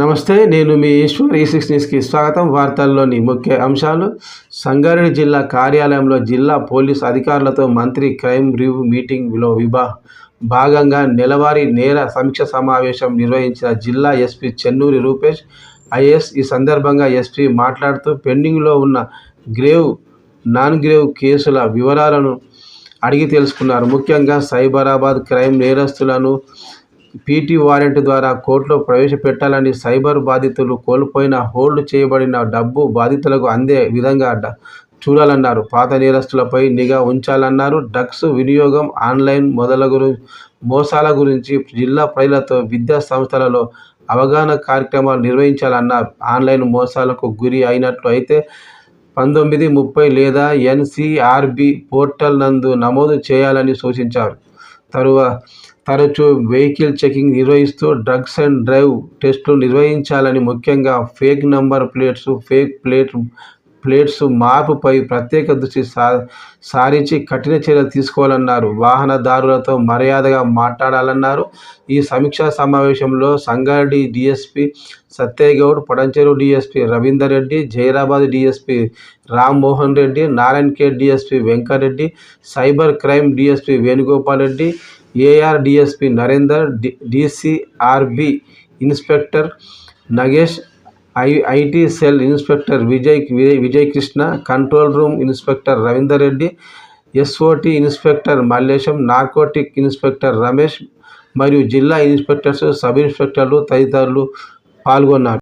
నమస్తే, నేను మీ ఈశ్వర్. ఈ6 న్యూస్కి స్వాగతం. వార్తల్లోని ముఖ్య అంశాలు. సంగారెడ్డి జిల్లా కార్యాలయంలో జిల్లా పోలీసు అధికారులతో మంత్రి క్రైమ్ రివ్యూ మీటింగ్లో భాగంగా నెలవారీ నేర సమీక్ష సమావేశం నిర్వహించిన జిల్లా ఎస్పీ చెన్నూరి రూపేష్ ఐఏఎస్. ఈ సందర్భంగా ఎస్పీ మాట్లాడుతూ పెండింగ్లో ఉన్న గ్రేవ్, నాన్ గ్రేవ్ కేసుల వివరాలను అడిగి తెలుసుకున్నారు. ముఖ్యంగా సైబరాబాద్ క్రైమ్ నేరస్తులను పీటీ వారెంట్ ద్వారా కోర్టులో ప్రవేశపెట్టాలని, సైబర్ బాధితులు కోల్పోయిన హోల్డ్ చేయబడిన డబ్బు బాధితులకు అందే విధంగా చూడాలన్నారు. పాత నేరస్తులపై నిఘా ఉంచాలన్నారు. డ్రగ్స్ వినియోగం, ఆన్లైన్ మోసాల గురించి జిల్లా ప్రజలతో విద్యా సంస్థలలో అవగాహన కార్యక్రమాలు నిర్వహించాలన్నారు. ఆన్లైన్ మోసాలకు గురి అయినట్లు అయితే 1930 లేదా ఎన్సీఆర్బీ పోర్టల్ నందు నమోదు చేయాలని సూచించారు. తరచూ వెహికల్ చెకింగ్ నిర్వహిస్తూ డ్రగ్స్ అండ్ డ్రైవ్ టెస్టులు నిర్వహించాలని, ముఖ్యంగా fake number plates, fake plates మార్పుపై ప్రత్యేక దృష్టి సారించి కఠిన చర్యలు తీసుకోవాలన్నారు. వాహనదారులతో మర్యాదగా మాట్లాడాలన్నారు. ఈ సమీక్షా సమావేశంలో Sangareddy DSP Satyagoud, Patancheru DSP Ravinder Reddy, Zaheerabad DSP Rammohan Reddy, Narayankhed DSP Venkatareddy, cyber crime DSP Venugopal Reddy, AR DSP Narender, DCRB inspector Nagesh, IT cell inspector Vijay Krishna, control room inspector Ravinder Reddy, SOT inspector Mallesham, narcotic inspector Ramesh మరియు జిల్లా ఇన్స్పెక్టర్స్, సబ్ ఇన్స్పెక్టర్లు తదితరులు పాల్గొన్నారు.